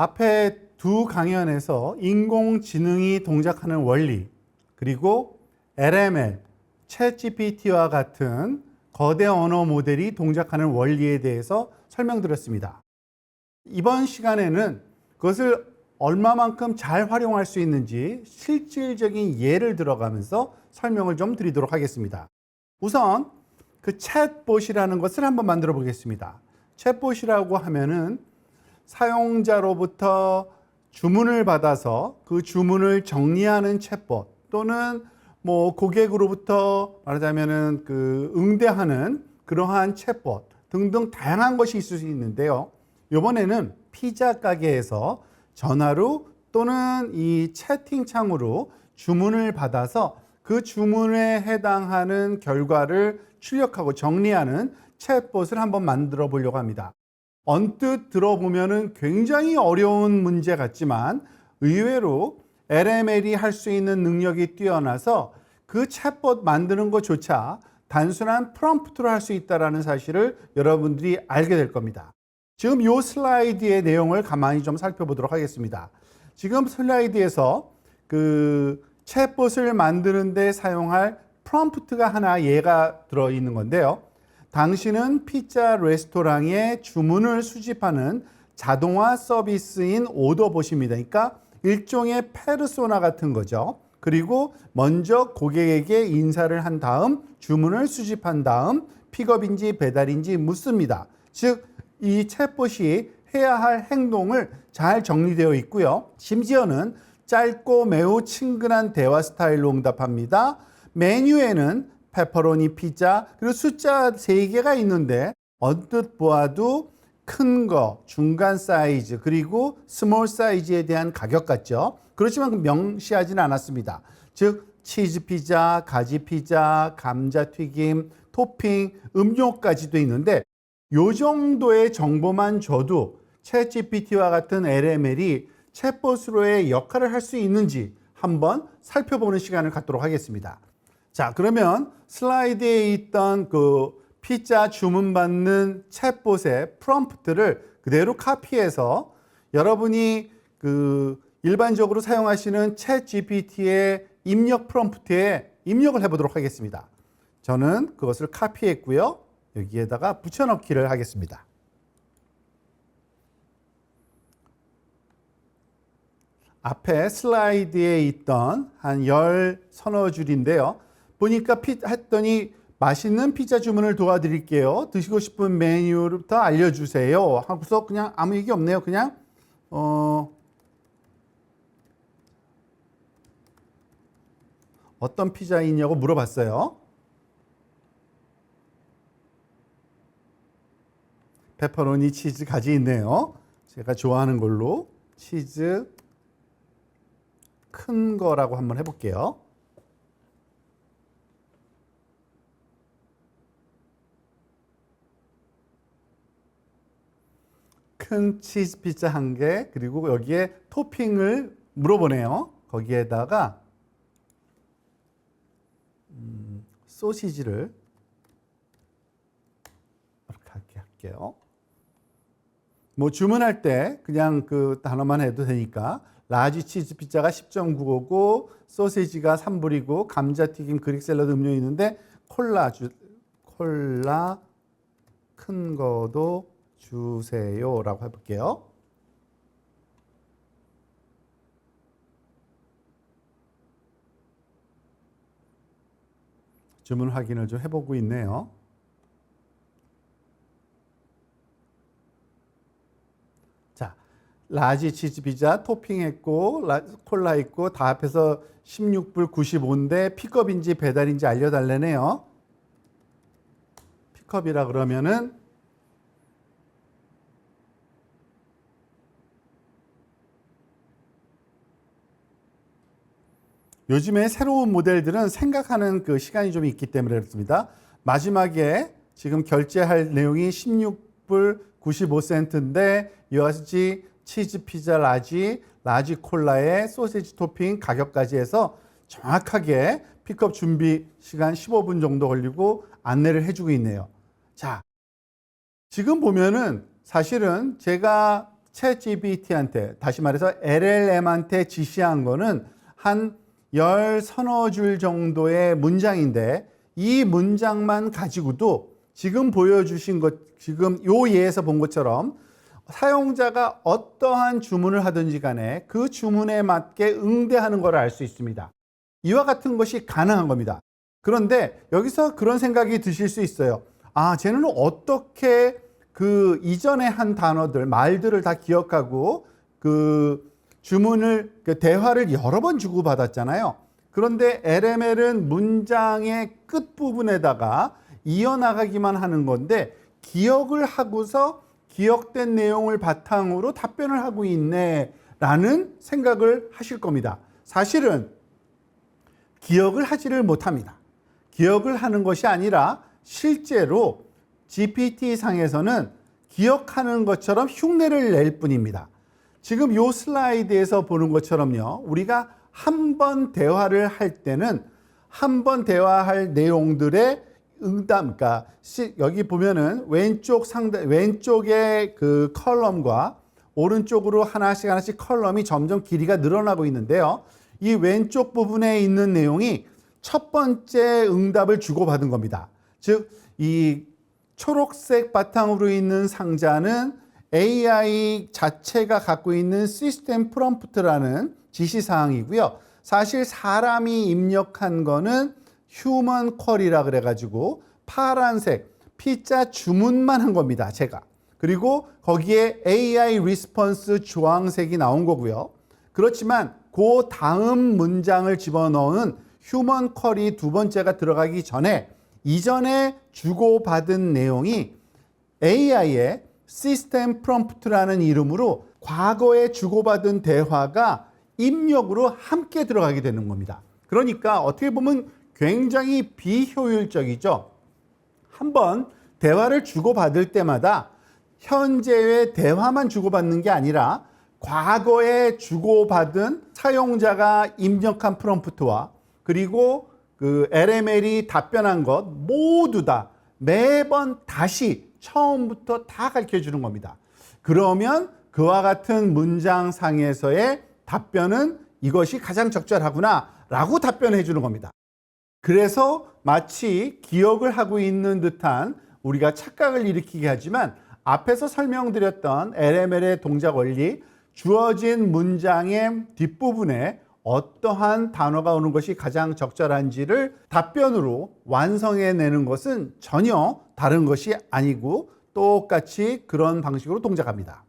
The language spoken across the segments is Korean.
앞에 두 강연에서 인공지능이 동작하는 원리, 그리고 LML, 챗GPT와 같은 거대 언어 모델이 동작하는 원리에 대해서 설명드렸습니다. 이번 시간에는 그것을 얼마만큼 잘 활용할 수 있는지 실질적인 예를 들어가면서 설명을 좀 드리도록 하겠습니다. 우선 그 챗봇이라는 것을 한번 만들어 보겠습니다. 챗봇이라고 하면은 사용자로부터 주문을 받아서 그 주문을 정리하는 챗봇, 또는 뭐 고객으로부터 말하자면은 그 응대하는 그러한 챗봇 등등 다양한 것이 있을 수 있는데요. 이번에는 피자 가게에서 전화로 또는 이 채팅창으로 주문을 받아서 그 주문에 해당하는 결과를 출력하고 정리하는 챗봇을 한번 만들어 보려고 합니다. 언뜻 들어보면은 굉장히 어려운 문제 같지만 의외로 LML이 할 수 있는 능력이 뛰어나서 그 챗봇 만드는 것조차 단순한 프롬프트로 할 수 있다는 사실을 여러분들이 알게 될 겁니다. 지금 이 슬라이드의 내용을 가만히 좀 살펴보도록 하겠습니다. 지금 슬라이드에서 그 챗봇을 만드는 데 사용할 프롬프트가 하나 예가 들어있는 건데요. 당신은 피자 레스토랑에 주문을 수집하는 자동화 서비스인 오더봇입니다. 그러니까 일종의 페르소나 같은 거죠. 그리고 먼저 고객에게 인사를 한 다음 주문을 수집한 다음 픽업인지 배달인지 묻습니다. 즉, 이 챗봇이 해야 할 행동을 잘 정리되어 있고요. 심지어는 짧고 매우 친근한 대화 스타일로 응답합니다. 메뉴에는 페퍼로니 피자, 그리고 숫자 3개가 있는데 언뜻 보아도 큰 거, 중간 사이즈, 그리고 스몰 사이즈에 대한 가격 같죠. 그렇지만 명시하지는 않았습니다. 즉 치즈 피자, 가지 피자, 감자튀김, 토핑, 음료까지도 있는데 이 정도의 정보만 줘도 챗GPT와 같은 LML이 챗봇으로의 역할을 할 수 있는지 한번 살펴보는 시간을 갖도록 하겠습니다. 자, 그러면 슬라이드에 있던 그 피자 주문 받는 챗봇의 프롬프트를 그대로 카피해서 여러분이 그 일반적으로 사용하시는 챗GPT의 입력 프롬프트에 입력을 해보도록 하겠습니다. 저는 그것을 카피했고요. 여기에다가 붙여넣기를 하겠습니다. 앞에 슬라이드에 있던 한 10서너 줄인데요. 보니까 했더니 맛있는 피자 주문을 도와드릴게요. 드시고 싶은 메뉴부터 알려주세요. 하고서 그냥 아무 얘기 없네요. 그냥 어떤 피자이냐고 물어봤어요. 페퍼로니 치즈 가지 있네요. 제가 좋아하는 걸로 치즈 큰 거라고 한번 해볼게요. 큰 치즈 피자 1개, 그리고 여기에 토핑을 물어보네요. 거기에다가 소시지를 이렇게 할게요. 뭐 주문할 때 그냥 그 단어만 해도 되니까 라지 치즈 피자가 10.95고 소시지가 3불이고 감자튀김 그릭 샐러드 음료 있는데 콜라 큰 거도 주세요 라고 해볼게요. 주문 확인을 좀 해보고 있네요. 자, 라지 치즈 피자 토핑했고 콜라 있고 다 합해서 16불 95인데 픽업인지 배달인지 알려달래네요. 픽업이라 그러면은 요즘에 새로운 모델들은 생각하는 그 시간이 좀 있기 때문에 그렇습니다. 마지막에 지금 결제할 내용이 16 $6불 95센트인데 이와 같이 치즈 피자 라지 콜라에 소시지 토핑 가격까지 해서 정확하게 픽업 준비 시간 15분 정도 걸리고 안내를 해주고 있네요. 자, 지금 보면은 사실은 제가 챗GPT한테, 다시 말해서 LLM한테 지시한 거는 한 10서너 줄 정도의 문장인데, 이 문장만 가지고도 지금 보여주신 것, 지금 요 예에서 본 것처럼 사용자가 어떠한 주문을 하든지 간에 그 주문에 맞게 응대하는 걸 알 수 있습니다. 이와 같은 것이 가능한 겁니다. 그런데 여기서 그런 생각이 드실 수 있어요. 아, 쟤는 어떻게 그 이전에 한 단어들, 말들을 다 기억하고 그 주문을, 그 대화를 여러 번 주고받았잖아요. 그런데 LML은 문장의 끝부분에다가 이어나가기만 하는 건데 기억을 하고서 기억된 내용을 바탕으로 답변을 하고 있네라는 생각을 하실 겁니다. 사실은 기억을 하지를 못합니다. 기억을 하는 것이 아니라 실제로 GPT-상에서는 기억하는 것처럼 흉내를 낼 뿐입니다. 지금 이 슬라이드에서 보는 것처럼요, 우리가 한 번 대화를 할 때는 한 번 대화할 내용들의 응답, 그러니까 여기 보면은 왼쪽에 그 컬럼과 오른쪽으로 하나씩 컬럼이 점점 길이가 늘어나고 있는데요. 이 왼쪽 부분에 있는 내용이 첫 번째 응답을 주고받은 겁니다. 즉, 이 초록색 바탕으로 있는 상자는 AI 자체가 갖고 있는 시스템 프롬프트라는 지시사항이고요. 사실 사람이 입력한 거는 휴먼 쿼리라 그래가지고 파란색 피자 주문만 한 겁니다, 제가. 그리고 거기에 AI 리스폰스 주황색이 나온 거고요. 그렇지만 그 다음 문장을 집어넣은 휴먼 쿼리 두 번째가 들어가기 전에 이전에 주고받은 내용이 AI의 시스템 프롬프트라는 이름으로 과거에 주고받은 대화가 입력으로 함께 들어가게 되는 겁니다. 그러니까 어떻게 보면 굉장히 비효율적이죠. 한번 대화를 주고받을 때마다 현재의 대화만 주고받는 게 아니라 과거에 주고받은 사용자가 입력한 프롬프트와 그리고 그 LML이 답변한 것 모두 다 매번 다시 처음부터 다 가르쳐 주는 겁니다. 그러면 그와 같은 문장상에서의 답변은 이것이 가장 적절하구나 라고 답변해 주는 겁니다. 그래서 마치 기억을 하고 있는 듯한 우리가 착각을 일으키게 하지만 앞에서 설명드렸던 LML의 동작 원리, 주어진 문장의 뒷부분에 어떠한 단어가 오는 것이 가장 적절한지를 답변으로 완성해내는 것은 전혀 다른 것이 아니고 똑같이 그런 방식으로 동작합니다.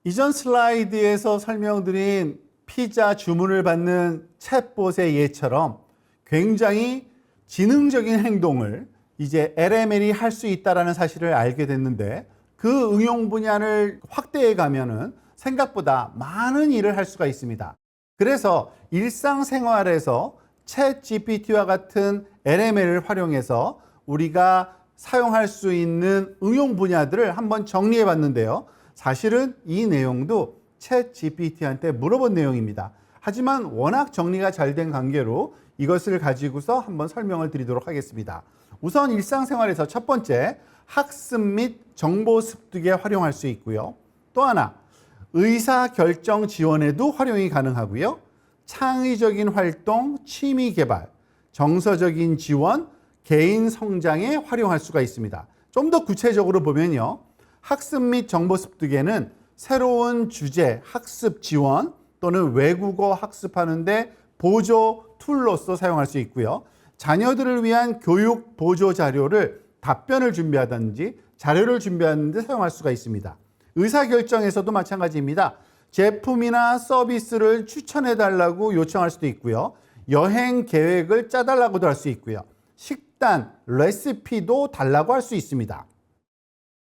이전 슬라이드에서 설명드린 피자 주문을 받는 챗봇의 예처럼 굉장히 지능적인 행동을 이제 LML이 할 수 있다는 사실을 알게 됐는데 그 응용 분야를 확대해 가면은 생각보다 많은 일을 할 수가 있습니다. 그래서 일상생활에서 챗 GPT와 같은 LML을 활용해서 우리가 사용할 수 있는 응용 분야들을 한번 정리해 봤는데요. 사실은 이 내용도 챗 GPT한테 물어본 내용입니다. 하지만 워낙 정리가 잘 된 관계로 이것을 가지고서 한번 설명을 드리도록 하겠습니다. 우선 일상생활에서 첫 번째, 학습 및 정보 습득에 활용할 수 있고요. 또 하나, 의사결정 지원에도 활용이 가능하고요. 창의적인 활동, 취미 개발, 정서적인 지원, 개인 성장에 활용할 수가 있습니다. 좀 더 구체적으로 보면요. 학습 및 정보 습득에는 새로운 주제, 학습 지원 또는 외국어 학습하는데 보조 툴로서 사용할 수 있고요. 자녀들을 위한 교육 보조 자료를 답변을 준비하든지 자료를 준비하는 데 사용할 수가 있습니다. 의사결정에서도 마찬가지입니다. 제품이나 서비스를 추천해 달라고 요청할 수도 있고요. 여행 계획을 짜달라고도 할 수 있고요. 식단, 레시피도 달라고 할 수 있습니다.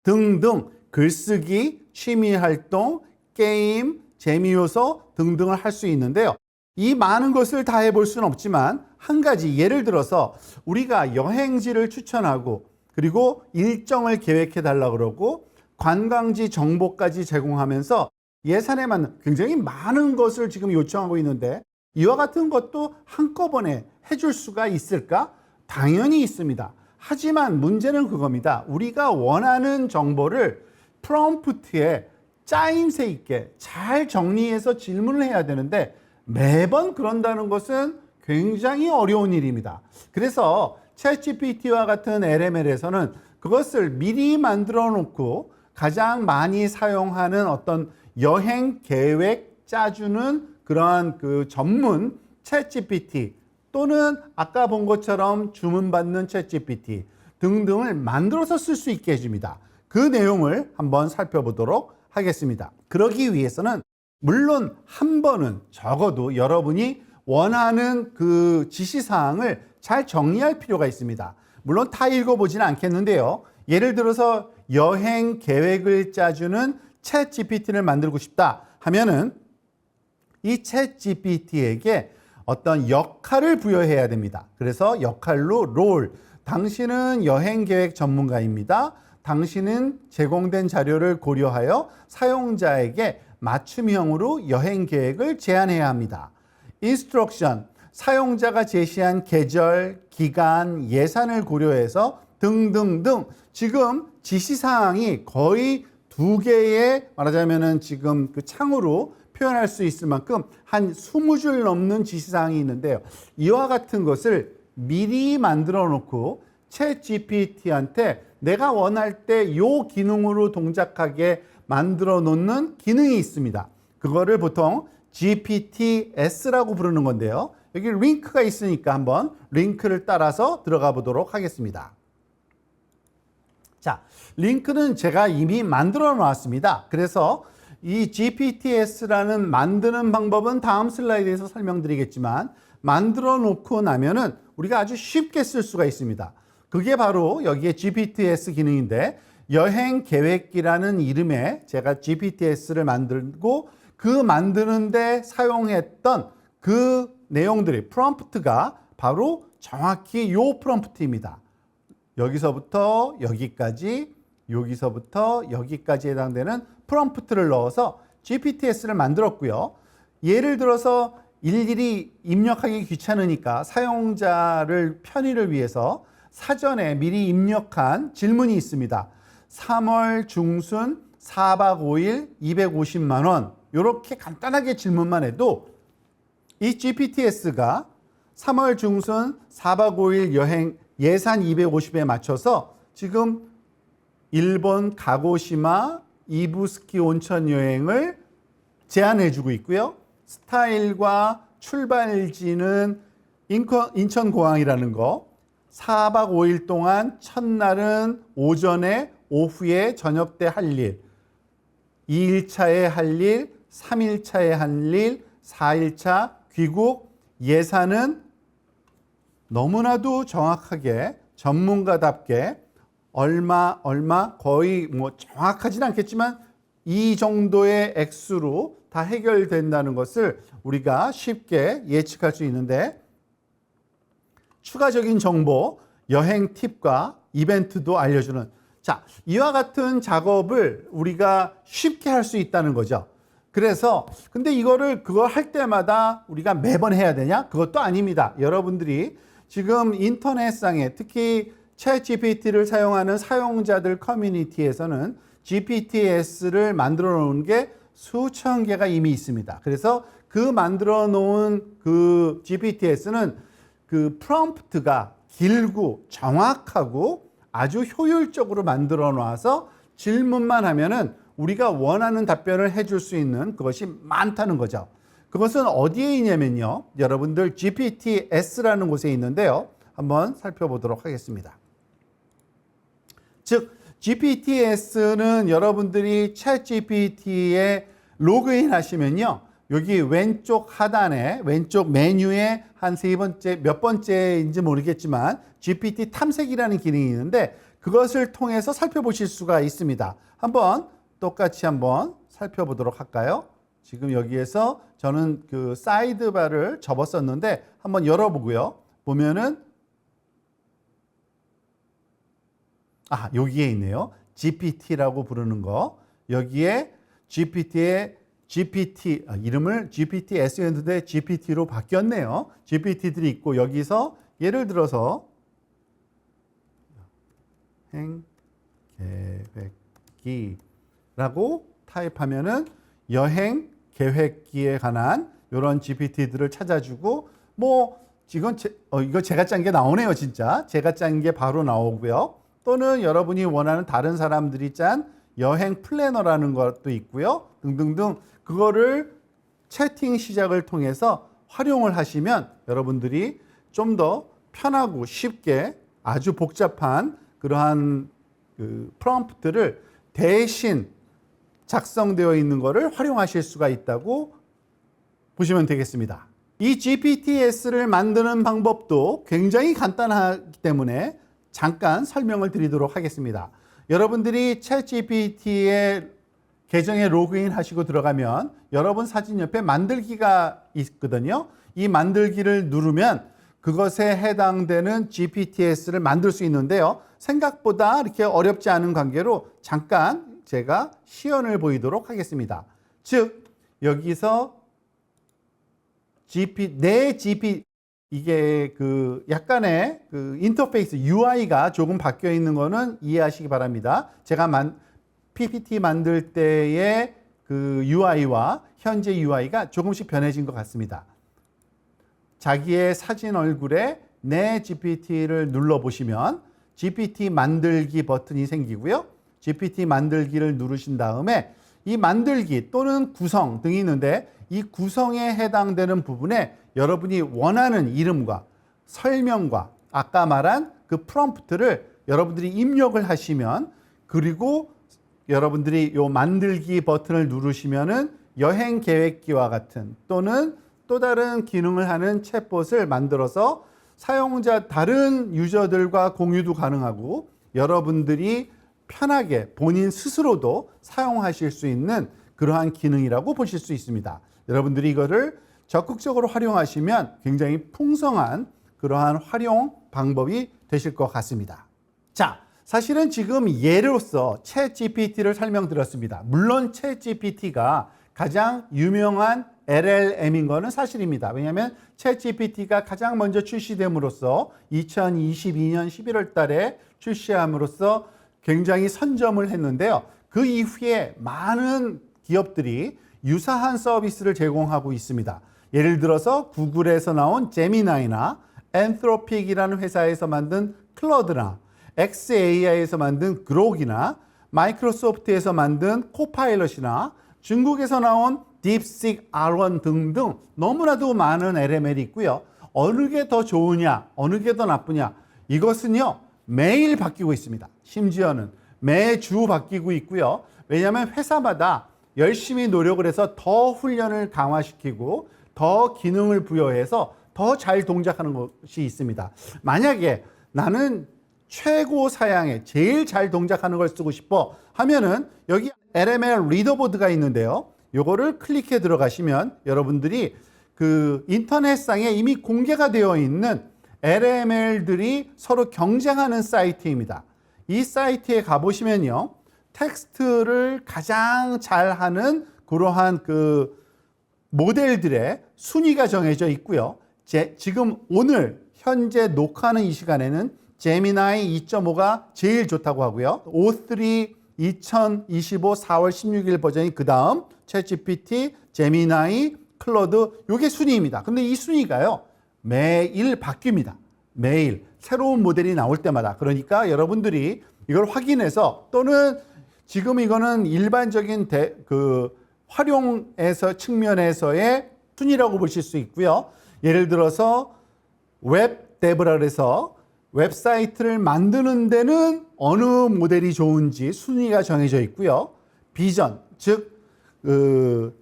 등등 글쓰기, 취미활동, 게임, 재미요소 등등을 할 수 있는데요. 이 많은 것을 다 해볼 수는 없지만 한 가지 예를 들어서 우리가 여행지를 추천하고 그리고 일정을 계획해 달라고 그러고 관광지 정보까지 제공하면서 예산에 맞는 굉장히 많은 것을 지금 요청하고 있는데 이와 같은 것도 한꺼번에 해줄 수가 있을까? 당연히 있습니다. 하지만 문제는 그겁니다. 우리가 원하는 정보를 프롬프트에 짜임새 있게 잘 정리해서 질문을 해야 되는데 매번 그런다는 것은 굉장히 어려운 일입니다. 그래서 챗GPT와 같은 LML에서는 그것을 미리 만들어 놓고 가장 많이 사용하는 어떤 여행 계획 짜주는 그러한 그 전문 챗GPT 또는 아까 본 것처럼 주문받는 챗GPT 등등을 만들어서 쓸 수 있게 해줍니다. 그 내용을 한번 살펴보도록 하겠습니다. 그러기 위해서는 물론 한 번은 적어도 여러분이 원하는 그 지시사항을 잘 정리할 필요가 있습니다. 물론 다 읽어보지는 않겠는데요. 예를 들어서 여행 계획을 짜주는 챗 GPT를 만들고 싶다 하면은 이 챗 GPT에게 어떤 역할을 부여해야 됩니다. 그래서 역할로 롤, 당신은 여행 계획 전문가입니다. 당신은 제공된 자료를 고려하여 사용자에게 맞춤형으로 여행 계획을 제안해야 합니다. 인스트럭션, 사용자가 제시한 계절, 기간, 예산을 고려해서 등등등 지금 지시사항이 거의 2개의 말하자면은 지금 그 창으로 표현할 수 있을 만큼 한 20줄 넘는 지시사항이 있는데요. 이와 같은 것을 미리 만들어 놓고 챗 GPT한테 내가 원할 때 이 기능으로 동작하게 만들어 놓는 기능이 있습니다. 그거를 보통 GPTS라고 부르는 건데요. 여기 링크가 있으니까 한번 링크를 따라서 들어가 보도록 하겠습니다. 자, 링크는 제가 이미 만들어 놨습니다. 그래서 이 GPTS라는 만드는 방법은 다음 슬라이드에서 설명드리겠지만 만들어 놓고 나면은 우리가 아주 쉽게 쓸 수가 있습니다. 그게 바로 여기에 GPTS 기능인데 여행 계획기라는 이름에 제가 GPTS를 만들고 그 만드는데 사용했던 그 내용들이 프롬프트가 바로 정확히 이 프롬프트입니다. 여기서부터 여기까지, 여기서부터 여기까지 해당되는 프롬프트를 넣어서 GPTS를 만들었고요. 예를 들어서 일일이 입력하기 귀찮으니까 사용자를 편의를 위해서 사전에 미리 입력한 질문이 있습니다. 3월 중순 4박 5일 250만 원 이렇게 간단하게 질문만 해도 이 GPTS가 3월 중순 4박 5일 여행 예산 250에 맞춰서 지금 일본 가고시마 이부스키 온천 여행을 제안해주고 있고요. 스타일과 출발지는 인천공항이라는 거, 4박 5일 동안 첫날은 오전에 오후에 저녁 때 할 일, 2일차에 할 일, 3일차에 할 일, 4일차 귀국, 예산은 너무나도 정확하게 전문가답게 얼마 거의 뭐 정확하진 않겠지만 이 정도의 액수로 다 해결된다는 것을 우리가 쉽게 예측할 수 있는데 추가적인 정보, 여행 팁과 이벤트도 알려주는 자, 이와 같은 작업을 우리가 쉽게 할 수 있다는 거죠. 그래서 근데 이거를 그거 할 때마다 우리가 매번 해야 되냐? 그것도 아닙니다. 여러분들이 지금 인터넷상에 특히 챗 GPT를 사용하는 사용자들 커뮤니티에서는 GPTS를 만들어 놓은 게 수천 개가 이미 있습니다. 그래서 그 만들어 놓은 그 GPTS는 그 프롬프트가 길고 정확하고 아주 효율적으로 만들어 놔서 질문만 하면은 우리가 원하는 답변을 해줄 수 있는 그것이 많다는 거죠. 그것은 어디에 있냐면요. 여러분들 GPTS라는 곳에 있는데요. 한번 살펴보도록 하겠습니다. 즉 GPTS는 여러분들이 챗 GPT에 로그인 하시면요. 여기 왼쪽 하단에 왼쪽 메뉴에 한 세 번째 몇 번째인지 모르겠지만 GPT 탐색이라는 기능이 있는데 그것을 통해서 살펴보실 수가 있습니다. 한번 똑같이 한번 살펴보도록 할까요? 지금 여기에서 저는 그 사이드바를 접었었는데 한번 열어보고요. 보면은 여기에 있네요. GPT라고 부르는 거. 여기에 GPT의 GPT, 이름을 GPTS였는데 GPT로 바뀌었네요. GPT들이 있고 여기서 예를 들어서 여행 계획기라고 타입하면은 여행 계획기에 관한 이런 GPT들을 찾아주고 이거 제가 짠 게 나오네요. 진짜 제가 짠 게 바로 나오고요. 또는 여러분이 원하는 다른 사람들이 짠 여행 플래너라는 것도 있고요. 등등등 그거를 채팅 시작을 통해서 활용을 하시면 여러분들이 좀 더 편하고 쉽게 아주 복잡한 그러한 프롬프트를 대신 작성되어 있는 것을 활용하실 수가 있다고 보시면 되겠습니다. 이 GPTS를 만드는 방법도 굉장히 간단하기 때문에 잠깐 설명을 드리도록 하겠습니다. 여러분들이 챗GPT의 계정에 로그인 하시고 들어가면 여러분 사진 옆에 만들기가 있거든요. 이 만들기를 누르면 그것에 해당되는 GPTS를 만들 수 있는데요. 생각보다 이렇게 어렵지 않은 관계로 잠깐 제가 시연을 보이도록 하겠습니다. 즉 여기서 이게 약간의 인터페이스 UI가 조금 바뀌어 있는 거는 이해하시기 바랍니다. 제가 PPT 만들 때의 UI와 현재 UI가 조금씩 변해진 것 같습니다. 자기의 사진 얼굴에 내 GPT를 눌러보시면 GPT 만들기 버튼이 생기고요. GPT 만들기를 누르신 다음에 이 만들기 또는 구성 등이 있는데 이 구성에 해당되는 부분에 여러분이 원하는 이름과 설명과 아까 말한 그 프롬프트를 여러분들이 입력을 하시면 그리고 여러분들이 요 만들기 버튼을 누르시면은 여행 계획기와 같은 또는 또 다른 기능을 하는 챗봇을 만들어서 사용자 다른 유저들과 공유도 가능하고 여러분들이 편하게 본인 스스로도 사용하실 수 있는 그러한 기능이라고 보실 수 있습니다. 여러분들이 이거를 적극적으로 활용하시면 굉장히 풍성한 그러한 활용 방법이 되실 것 같습니다. 자, 사실은 지금 예로서 챗GPT를 설명드렸습니다. 물론 챗GPT가 가장 유명한 LLM인 것은 사실입니다. 왜냐하면 챗GPT가 가장 먼저 출시됨으로써 2022년 11월 달에 출시함으로써 굉장히 선점을 했는데요. 그 이후에 많은 기업들이 유사한 서비스를 제공하고 있습니다. 예를 들어서 구글에서 나온 제미나이나 엔트로픽이라는 회사에서 만든 클로드나 xAI에서 만든 그록이나 마이크로소프트에서 만든 코파일럿이나 중국에서 나온 딥식 R1 등등 너무나도 많은 LML이 있고요. 어느 게 더 좋으냐, 어느 게 더 나쁘냐 이것은요 매일 바뀌고 있습니다. 심지어는 매주 바뀌고 있고요. 왜냐하면 회사마다 열심히 노력을 해서 더 훈련을 강화시키고 더 기능을 부여해서 더 잘 동작하는 것이 있습니다. 만약에 나는 최고 사양에 제일 잘 동작하는 걸 쓰고 싶어 하면은 여기 LML 리더보드가 있는데요. 요거를 클릭해 들어가시면 여러분들이 인터넷상에 이미 공개가 되어 있는 LML들이 서로 경쟁하는 사이트입니다. 이 사이트에 가보시면요. 텍스트를 가장 잘하는 그러한 모델들의 순위가 정해져 있고요. 지금 오늘 현재 녹화하는 이 시간에는 제미나이 2.5가 제일 좋다고 하고요. O3 2025 4월 16일 버전이 그 다음 챗GPT, 제미나이, 클로드 요게 순위입니다. 근데 이 순위가요. 매일 바뀝니다. 매일 새로운 모델이 나올 때마다. 그러니까 여러분들이 이걸 확인해서 또는 지금 이거는 일반적인 활용에서 측면에서의 순위라고 보실 수 있고요. 예를 들어서 웹 데브라 그래서 웹사이트를 만드는 데는 어느 모델이 좋은지 순위가 정해져 있고요. 비전, 즉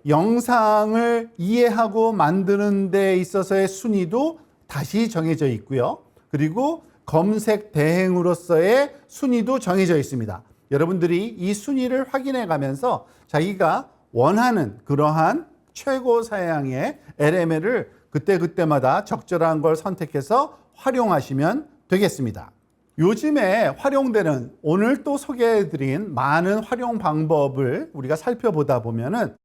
영상을 이해하고 만드는 데 있어서의 순위도 다시 정해져 있고요. 그리고 검색 대행으로서의 순위도 정해져 있습니다. 여러분들이 이 순위를 확인해 가면서 자기가 원하는 그러한 최고 사양의 LML을 그때그때마다 적절한 걸 선택해서 활용하시면 되겠습니다. 요즘에 활용되는 오늘 또 소개해드린 많은 활용 방법을 우리가 살펴보다 보면은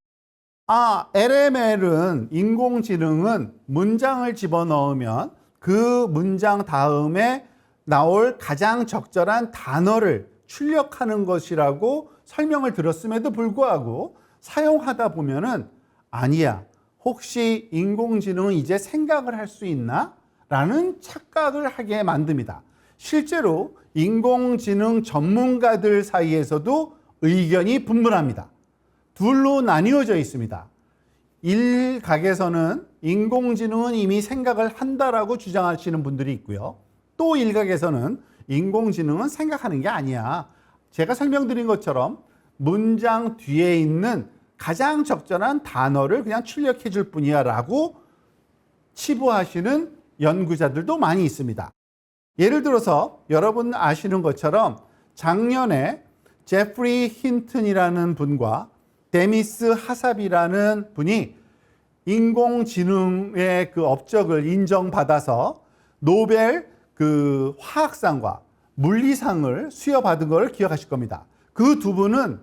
LML은 인공지능은 문장을 집어넣으면 그 문장 다음에 나올 가장 적절한 단어를 출력하는 것이라고 설명을 들었음에도 불구하고 사용하다 보면은 아니야, 혹시 인공지능은 이제 생각을 할 수 있나? 라는 착각을 하게 만듭니다. 실제로 인공지능 전문가들 사이에서도 의견이 분분합니다. 둘로 나뉘어져 있습니다. 일각에서는 인공지능은 이미 생각을 한다라고 주장하시는 분들이 있고요. 또 일각에서는 인공지능은 생각하는 게 아니야. 제가 설명드린 것처럼 문장 뒤에 있는 가장 적절한 단어를 그냥 출력해 줄 뿐이야 라고 치부하시는 연구자들도 많이 있습니다. 예를 들어서 여러분 아시는 것처럼 작년에 제프리 힌튼이라는 분과 데미스 하삽이라는 분이 인공지능의 그 업적을 인정받아서 노벨 그 화학상과 물리상을 수여받은 것을 기억하실 겁니다. 그 두 분은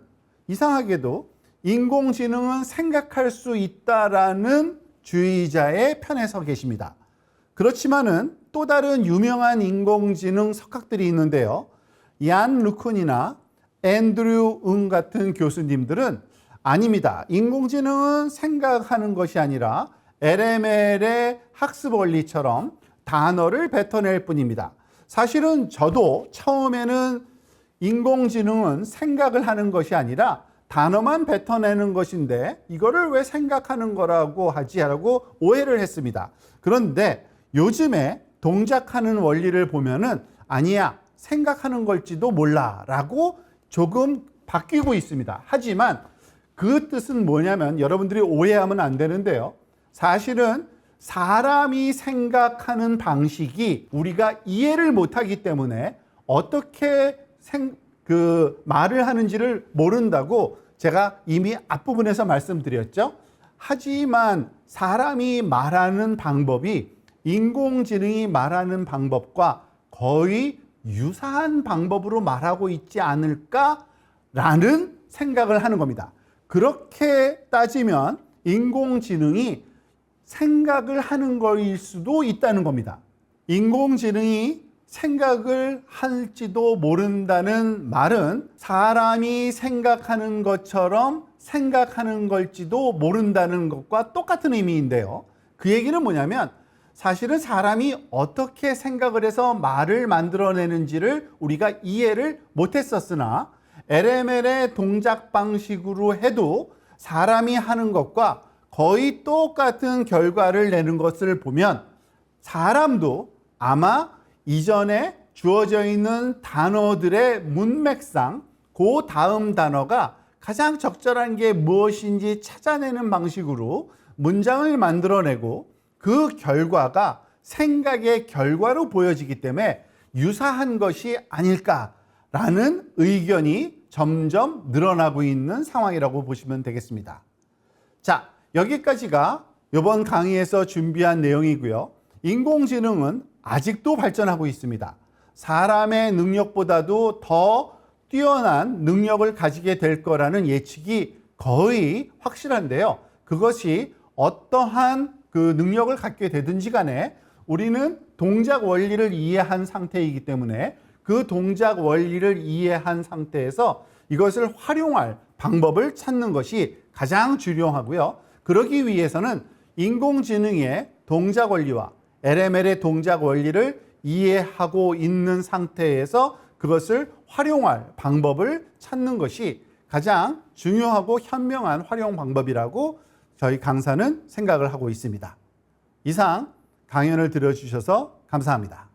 이상하게도 인공지능은 생각할 수 있다라는 주의자의 편에 서 계십니다. 그렇지만은 또 다른 유명한 인공지능 석학들이 있는데요. 얀 루쿤이나 앤드류 응 같은 교수님들은 아닙니다. 인공지능은 생각하는 것이 아니라 LML의 학습 원리처럼 단어를 뱉어낼 뿐입니다. 사실은 저도 처음에는 인공지능은 생각을 하는 것이 아니라 단어만 뱉어내는 것인데 이거를 왜 생각하는 거라고 하지라고 오해를 했습니다. 그런데 요즘에 동작하는 원리를 보면은 아니야, 생각하는 걸지도 몰라 라고 조금 바뀌고 있습니다. 하지만 그 뜻은 뭐냐면 여러분들이 오해하면 안 되는데요. 사실은 사람이 생각하는 방식이 우리가 이해를 못하기 때문에 어떻게 말을 하는지를 모른다고 제가 이미 앞부분에서 말씀드렸죠. 하지만 사람이 말하는 방법이 인공지능이 말하는 방법과 거의 유사한 방법으로 말하고 있지 않을까라는 생각을 하는 겁니다. 그렇게 따지면 인공지능이 생각을 하는 거일 수도 있다는 겁니다. 인공지능이 생각을 할지도 모른다는 말은 사람이 생각하는 것처럼 생각하는 걸지도 모른다는 것과 똑같은 의미인데요. 그 얘기는 뭐냐면 사실은 사람이 어떻게 생각을 해서 말을 만들어내는지를 우리가 이해를 못했었으나 LML의 동작 방식으로 해도 사람이 하는 것과 거의 똑같은 결과를 내는 것을 보면 사람도 아마 이전에 주어져 있는 단어들의 문맥상 그 다음 단어가 가장 적절한 게 무엇인지 찾아내는 방식으로 문장을 만들어내고 그 결과가 생각의 결과로 보여지기 때문에 유사한 것이 아닐까라는 의견이 점점 늘어나고 있는 상황이라고 보시면 되겠습니다. 자, 여기까지가 이번 강의에서 준비한 내용이고요. 인공지능은 아직도 발전하고 있습니다. 사람의 능력보다도 더 뛰어난 능력을 가지게 될 거라는 예측이 거의 확실한데요. 그것이 어떠한 그 능력을 갖게 되든지 간에 우리는 동작 원리를 이해한 상태이기 때문에 그 동작 원리를 이해한 상태에서 이것을 활용할 방법을 찾는 것이 가장 중요하고요. 그러기 위해서는 인공지능의 동작 원리와 LML의 동작 원리를 이해하고 있는 상태에서 그것을 활용할 방법을 찾는 것이 가장 중요하고 현명한 활용 방법이라고 저희 강사는 생각을 하고 있습니다. 이상 강연을 들어주셔서 감사합니다.